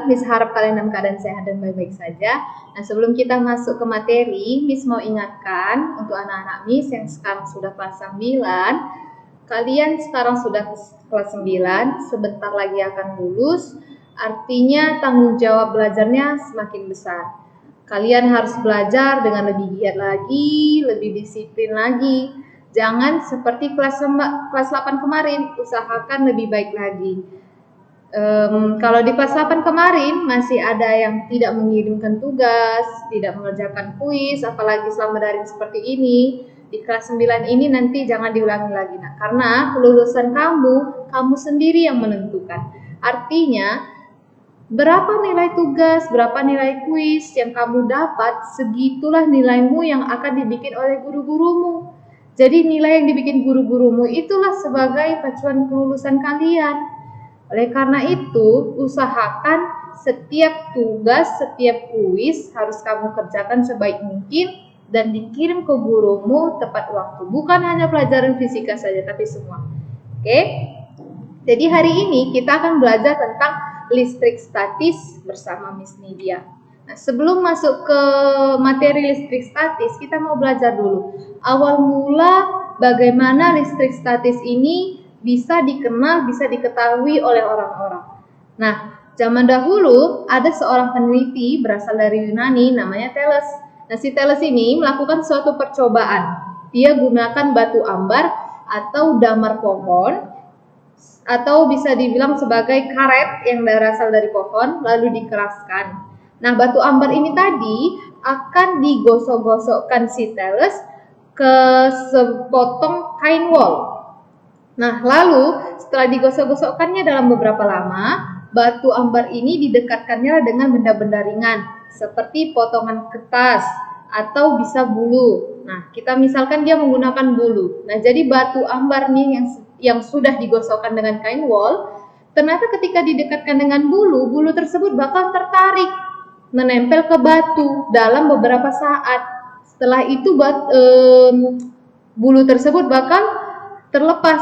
Miss harap kalian dalam keadaan sehat dan baik-baik saja. Nah, sebelum kita masuk ke materi, Miss mau ingatkan untuk anak-anak Miss yang sekarang sudah kelas 9, kalian sekarang sudah kelas 9, sebentar lagi akan lulus, artinya tanggung jawab belajarnya semakin besar. Kalian harus belajar dengan lebih giat lagi, lebih disiplin lagi. Jangan seperti kelas 8 kemarin, usahakan lebih baik lagi. Kalau di kelas 8 kemarin masih ada yang tidak mengirimkan tugas, tidak mengerjakan kuis, apalagi selama daring seperti ini. Di kelas 9 ini nanti jangan diulangi lagi, nah, karena kelulusan kamu sendiri yang menentukan. Artinya, berapa nilai tugas, berapa nilai kuis yang kamu dapat, segitulah nilaimu yang akan dibikin oleh guru-gurumu. Jadi nilai yang dibikin guru-gurumu itulah sebagai pacuan kelulusan kalian. Oleh karena itu, usahakan setiap tugas, setiap kuis harus kamu kerjakan sebaik mungkin dan dikirim ke gurumu tepat waktu. Bukan hanya pelajaran fisika saja, tapi semua. Oke? Jadi hari ini kita akan belajar tentang listrik statis bersama Miss Nidia. Nah, sebelum masuk ke materi listrik statis, kita mau belajar dulu. Awal mula bagaimana listrik statis ini bisa dikenal, bisa diketahui oleh orang-orang. Nah, zaman dahulu ada seorang peneliti berasal dari Yunani namanya Thales. Nah, si Thales ini melakukan suatu percobaan. Dia gunakan batu ambar atau damar pohon, atau bisa dibilang sebagai karet yang berasal dari pohon, lalu dikeraskan. Nah, batu ambar ini tadi akan digosok-gosokkan si Thales ke sepotong kain wol. Nah, lalu setelah digosok-gosokkannya dalam beberapa lama, batu ambar ini didekatkannya dengan benda-benda ringan seperti potongan kertas atau bisa bulu. Nah, kita misalkan dia menggunakan bulu. Nah, jadi batu ambar nih yang sudah digosokkan dengan kain wol, ternyata ketika didekatkan dengan bulu, bulu tersebut bakal tertarik menempel ke batu dalam beberapa saat. Setelah itu bulu tersebut bakal terlepas.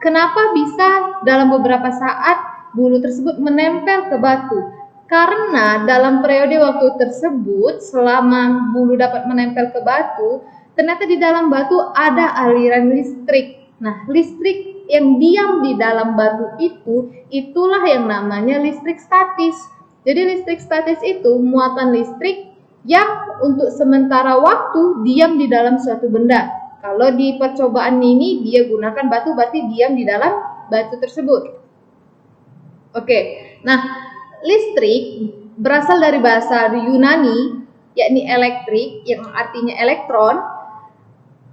Kenapa bisa dalam beberapa saat bulu tersebut menempel ke batu? Karena dalam periode waktu tersebut, selama bulu dapat menempel ke batu, ternyata di dalam batu ada aliran listrik. Nah, listrik yang diam di dalam batu itulah yang namanya listrik statis. Jadi listrik statis itu muatan listrik yang untuk sementara waktu diam di dalam suatu benda. Kalau di percobaan ini dia gunakan batu, berarti diam di dalam batu tersebut. Oke, nah listrik berasal dari bahasa Yunani, yakni elektrik, yang artinya elektron.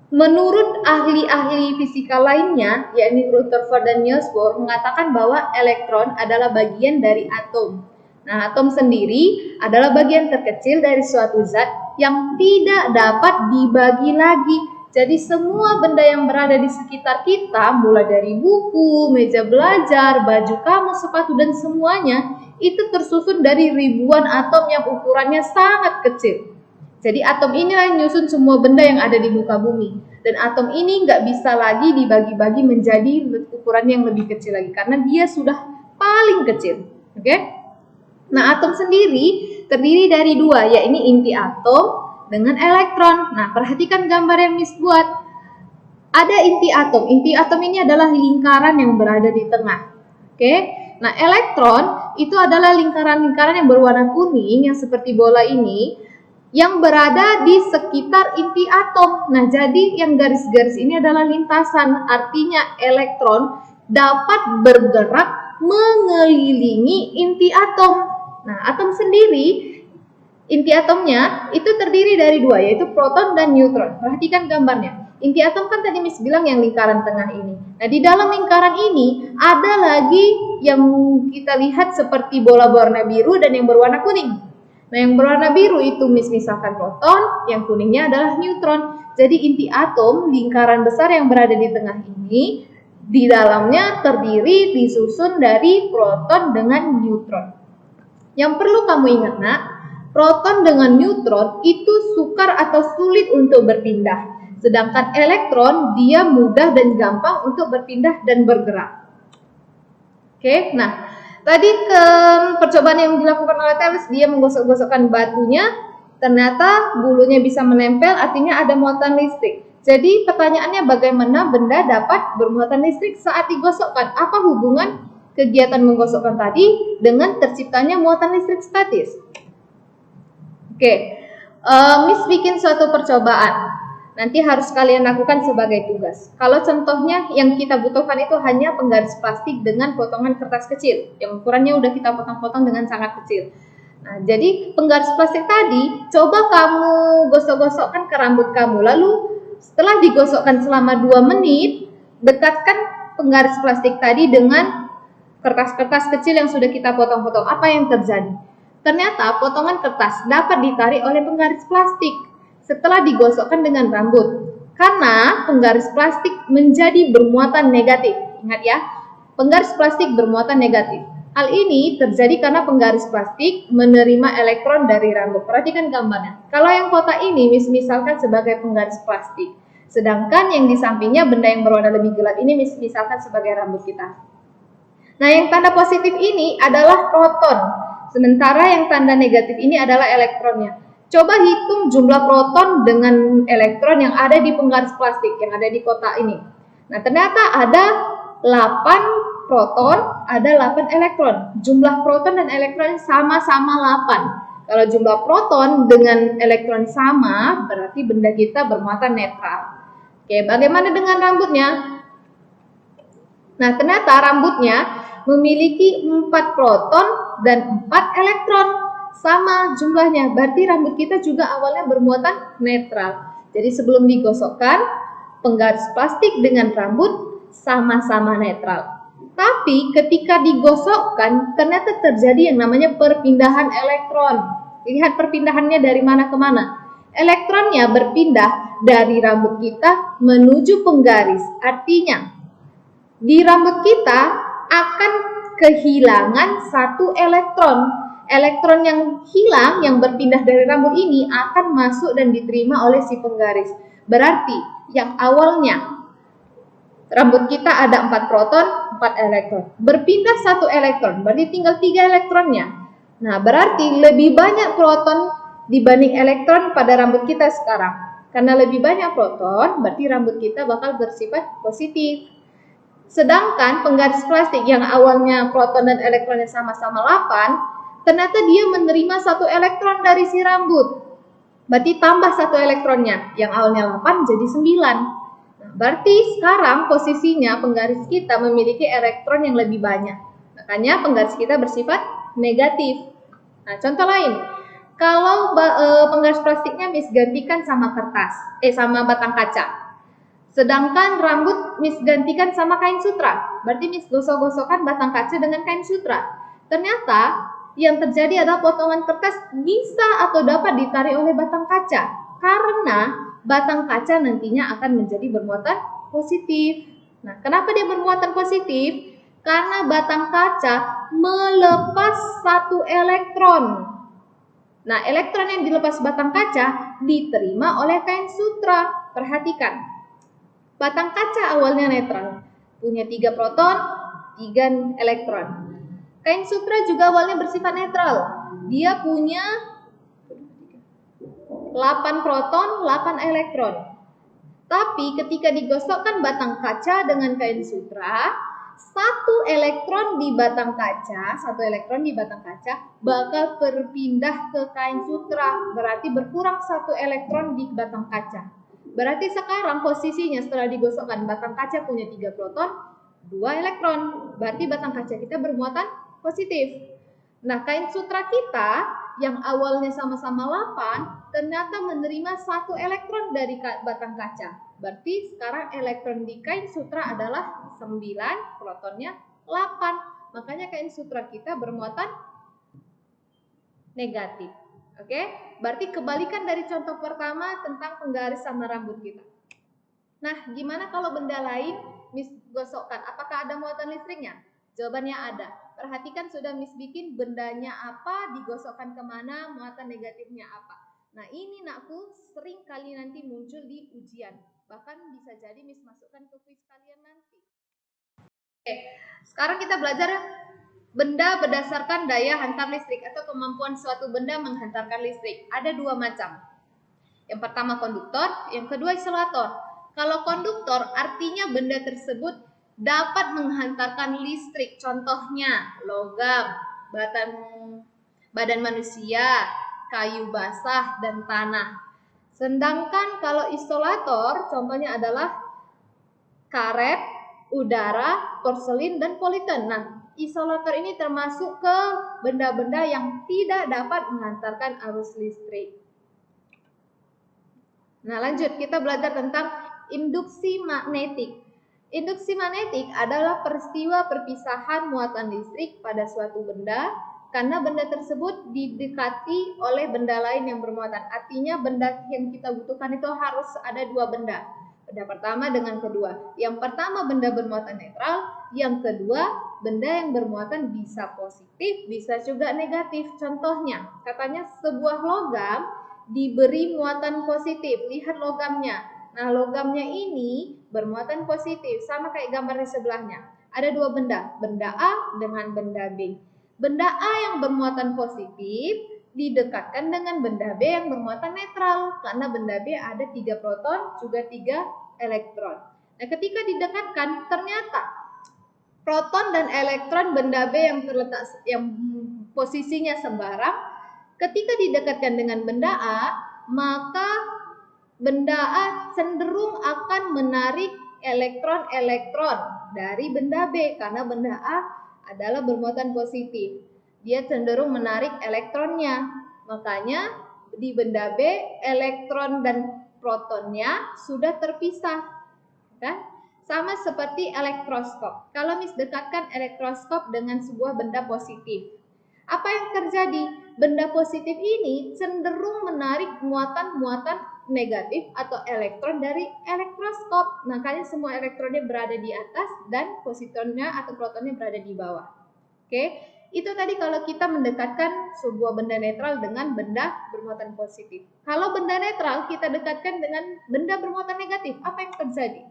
Menurut ahli-ahli fisika lainnya, yakni Rutherford dan Niels Bohr, mengatakan bahwa elektron adalah bagian dari atom. Nah, atom sendiri adalah bagian terkecil dari suatu zat yang tidak dapat dibagi lagi. Jadi semua benda yang berada di sekitar kita, mulai dari buku, meja belajar, baju kamu, sepatu, dan semuanya, itu tersusun dari ribuan atom yang ukurannya sangat kecil. Jadi atom inilah yang nyusun semua benda yang ada di muka bumi. Dan atom ini nggak bisa lagi dibagi-bagi menjadi ukuran yang lebih kecil lagi, karena dia sudah paling kecil. Oke? Nah, atom sendiri terdiri dari dua, yaitu inti atom dengan elektron. Nah, perhatikan gambar yang Miss buat. Ada inti atom. Inti atom ini adalah lingkaran yang berada di tengah. Oke? Nah, elektron itu adalah lingkaran-lingkaran yang berwarna kuning yang seperti bola ini yang berada di sekitar inti atom. Nah, jadi yang garis-garis ini adalah lintasan. Artinya elektron dapat bergerak mengelilingi inti atom. Nah, atom sendiri, inti atomnya itu terdiri dari dua, yaitu proton dan neutron. Perhatikan gambarnya. Inti atom kan tadi Miss bilang yang lingkaran tengah ini. Nah, di dalam lingkaran ini ada lagi yang kita lihat seperti bola berwarna biru dan yang berwarna kuning. Nah, yang berwarna biru itu misalkan proton, yang kuningnya adalah neutron. Jadi inti atom, lingkaran besar yang berada di tengah ini, di dalamnya terdiri disusun dari proton dengan neutron. Yang perlu kamu ingat, nak, proton dengan neutron itu sukar atau sulit untuk berpindah. Sedangkan elektron dia mudah dan gampang untuk berpindah dan bergerak. Oke, nah Tadi ke percobaan yang dilakukan oleh Thales, dia menggosok-gosokkan batunya, ternyata bulunya bisa menempel, artinya ada muatan listrik. Jadi pertanyaannya bagaimana benda dapat bermuatan listrik saat digosokkan? Apa hubungan kegiatan menggosokkan tadi dengan terciptanya muatan listrik statis? Oke, Miss bikin suatu percobaan. Nanti harus kalian lakukan sebagai tugas. Kalau contohnya yang kita butuhkan itu hanya penggaris plastik dengan potongan kertas kecil, yang ukurannya udah kita potong-potong dengan sangat kecil. Nah, jadi penggaris plastik tadi, coba kamu gosok-gosokkan ke rambut kamu. Lalu setelah digosokkan selama 2 menit, dekatkan penggaris plastik tadi dengan kertas-kertas kecil yang sudah kita potong-potong. Apa yang terjadi? Ternyata potongan kertas dapat ditarik oleh penggaris plastik setelah digosokkan dengan rambut. Karena penggaris plastik menjadi bermuatan negatif. Ingat ya, penggaris plastik bermuatan negatif. Hal ini terjadi karena penggaris plastik menerima elektron dari rambut. Perhatikan gambarnya. Kalau yang kotak ini misalkan sebagai penggaris plastik. Sedangkan yang di sampingnya benda yang berwarna lebih gelap ini misalkan sebagai rambut kita. Nah, yang tanda positif ini adalah proton, sementara yang tanda negatif ini adalah elektronnya. Coba hitung jumlah proton dengan elektron yang ada di penggaris plastik, yang ada di kotak ini. Nah, ternyata ada 8 proton, ada 8 elektron. Jumlah proton dan elektron sama-sama 8. Kalau jumlah proton dengan elektron sama, berarti benda kita bermuatan netral. Oke, bagaimana dengan rambutnya? Nah, ternyata rambutnya memiliki 4 proton dan 4 elektron. Sama jumlahnya, berarti rambut kita juga awalnya bermuatan netral. Jadi sebelum digosokkan, penggaris plastik dengan rambut sama-sama netral. Tapi ketika digosokkan, ternyata terjadi yang namanya perpindahan elektron. Lihat perpindahannya dari mana ke mana. Elektronnya berpindah dari rambut kita menuju penggaris. Artinya, di rambut kita akan kehilangan 1 elektron. Elektron yang hilang, yang berpindah dari rambut ini akan masuk dan diterima oleh si penggaris. Berarti yang awalnya rambut kita ada 4 proton, 4 elektron. Berpindah 1 elektron, berarti tinggal 3 elektronnya. Nah, berarti lebih banyak proton dibanding elektron pada rambut kita sekarang. Karena lebih banyak proton, berarti rambut kita bakal bersifat positif. Sedangkan penggaris plastik yang awalnya proton dan elektronnya sama-sama 8, ternyata dia menerima 1 elektron dari si rambut. Berarti tambah 1 elektronnya, yang awalnya 8 jadi 9. Nah, berarti sekarang posisinya penggaris kita memiliki elektron yang lebih banyak. Makanya penggaris kita bersifat negatif. Nah, contoh lain. Kalau penggaris plastiknya gantikan sama kertas, sama batang kaca. Sedangkan rambut Miss gantikan sama kain sutra. Berarti Miss gosok-gosokkan batang kaca dengan kain sutra. Ternyata yang terjadi adalah potongan kertas bisa atau dapat ditarik oleh batang kaca. Karena batang kaca nantinya akan menjadi bermuatan positif. Nah, kenapa dia bermuatan positif? Karena batang kaca melepas 1 elektron. Nah, elektron yang dilepas batang kaca diterima oleh kain sutra. Perhatikan. Batang kaca awalnya netral, punya 3 proton, 3 elektron. Kain sutra juga awalnya bersifat netral, dia punya 8 proton, 8 elektron. Tapi ketika digosokkan batang kaca dengan kain sutra, 1 elektron di batang kaca bakal berpindah ke kain sutra, berarti berkurang 1 elektron di batang kaca. Berarti sekarang posisinya setelah digosokkan batang kaca punya 3 proton, 2 elektron. Berarti batang kaca kita bermuatan positif. Nah, kain sutra kita yang awalnya sama-sama 8 ternyata menerima 1 elektron dari batang kaca. Berarti sekarang elektron di kain sutra adalah 9, protonnya 8. Makanya kain sutra kita bermuatan negatif. Oke, berarti kebalikan dari contoh pertama tentang penggaris sama rambut kita. Nah, gimana kalau benda lain Miss gosokkan? Apakah ada muatan listriknya? Jawabannya ada. Perhatikan sudah Miss bikin bendanya apa, digosokkan kemana, muatan negatifnya apa. Nah, ini nakku sering kali nanti muncul di ujian. Bahkan bisa jadi Miss masukkan ke quiz kalian nanti. Oke, sekarang kita belajar Benda berdasarkan daya hantar listrik atau kemampuan suatu benda menghantarkan listrik. Ada dua macam. Yang pertama konduktor, yang kedua isolator. Kalau konduktor artinya benda tersebut dapat menghantarkan listrik. Contohnya logam, badan manusia, kayu basah, dan tanah. Sedangkan kalau isolator contohnya adalah karet, udara, porselin, dan politen. Nah, isolator ini termasuk ke benda-benda yang tidak dapat menghantarkan arus listrik. Nah, lanjut kita belajar tentang induksi magnetik. Induksi magnetik adalah peristiwa perpisahan muatan listrik pada suatu benda karena benda tersebut didekati oleh benda lain yang bermuatan. Artinya benda yang kita butuhkan itu harus ada dua benda. Benda pertama dengan kedua. Yang pertama benda bermuatan netral, yang kedua benda yang bermuatan bisa positif, bisa juga negatif. Contohnya, katanya sebuah logam diberi muatan positif. Lihat logamnya. Nah, logamnya ini bermuatan positif, sama kayak gambar di sebelahnya. Ada dua benda, benda A dengan benda B. Benda A yang bermuatan positif didekatkan dengan benda B yang bermuatan netral, karena benda B ada 3 proton juga 3 elektron. Nah, ketika didekatkan ternyata proton dan elektron benda B yang posisinya sembarang, ketika didekatkan dengan benda A, maka benda A cenderung akan menarik elektron-elektron dari benda B karena benda A adalah bermuatan positif. Dia cenderung menarik elektronnya. Makanya di benda B elektron dan protonnya sudah terpisah. Kan? Sama seperti elektroskop. Kalau Miss dekatkan elektroskop dengan sebuah benda positif, apa yang terjadi? Benda positif ini cenderung menarik muatan-muatan negatif atau elektron dari elektroskop. Makanya semua elektronnya berada di atas dan positronnya atau protonnya berada di bawah. Oke, itu tadi kalau kita mendekatkan sebuah benda netral dengan benda bermuatan positif. Kalau benda netral kita dekatkan dengan benda bermuatan negatif, apa yang terjadi?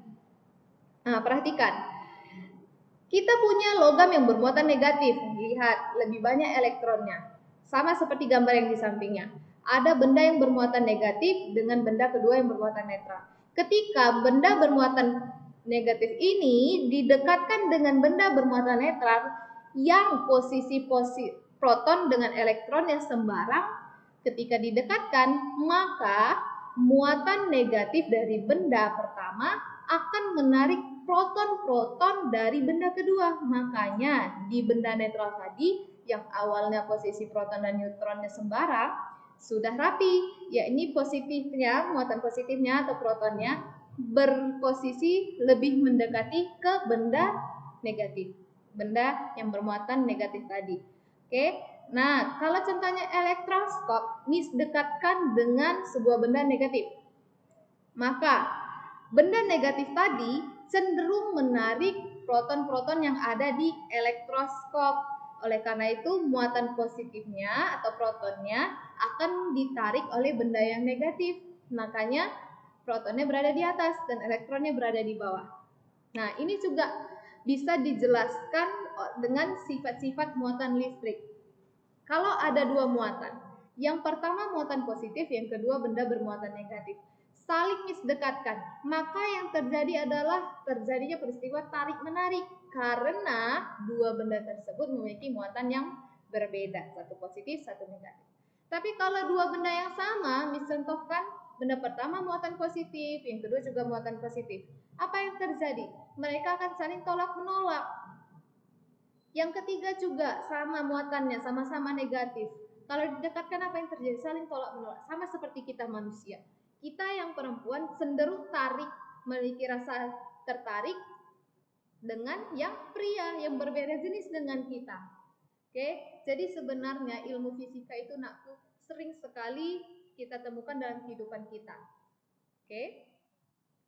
Nah, perhatikan. Kita punya logam yang bermuatan negatif. Lihat, lebih banyak elektronnya. Sama seperti gambar yang di sampingnya. Ada benda yang bermuatan negatif dengan benda kedua yang bermuatan netral. Ketika benda bermuatan negatif ini didekatkan dengan benda bermuatan netral yang posisi proton dengan elektron yang sembarang, ketika didekatkan, maka muatan negatif dari benda pertama akan menarik proton-proton dari benda kedua. Makanya di benda netral tadi yang awalnya posisi proton dan neutronnya sembarang sudah rapi, yakni positifnya, muatan positifnya atau protonnya berposisi lebih mendekati ke benda negatif, benda yang bermuatan negatif tadi. Oke, nah kalau contohnya elektroskop, Miss dekatkan dengan sebuah benda negatif, maka benda negatif tadi cenderung menarik proton-proton yang ada di elektroskop. Oleh karena itu, muatan positifnya atau protonnya akan ditarik oleh benda yang negatif. Makanya protonnya berada di atas dan elektronnya berada di bawah. Nah, ini juga bisa dijelaskan dengan sifat-sifat muatan listrik. Kalau ada dua muatan, yang pertama muatan positif, yang kedua benda bermuatan negatif, saling dekatkan, maka yang terjadi adalah terjadinya peristiwa tarik-menarik karena dua benda tersebut memiliki muatan yang berbeda, satu positif, satu negatif. Tapi kalau dua benda yang sama, contohkan benda pertama muatan positif, yang kedua juga muatan positif, apa yang terjadi? Mereka akan saling tolak-menolak. Yang ketiga juga sama muatannya, sama-sama negatif. Kalau didekatkan apa yang terjadi? Saling tolak-menolak, sama seperti kita manusia. Kita yang perempuan cenderung tarik, memiliki rasa tertarik dengan yang pria yang berbeda jenis dengan kita. Oke, jadi sebenarnya ilmu fisika itu nakku sering sekali kita temukan dalam kehidupan kita. Oke,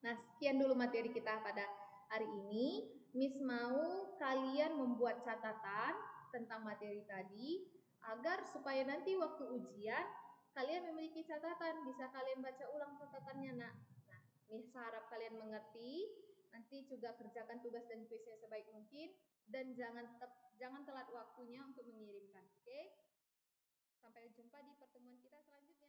nah sekian dulu materi kita pada hari ini. Miss mau kalian membuat catatan tentang materi tadi agar supaya nanti waktu ujian kalian memiliki catatan, bisa kalian baca ulang catatannya, nak. Nah, Miss harap kalian mengerti. Nanti juga kerjakan tugas dan kuisnya sebaik mungkin. dan jangan telat waktunya untuk mengirimkan. Oke? Sampai jumpa di pertemuan kita selanjutnya.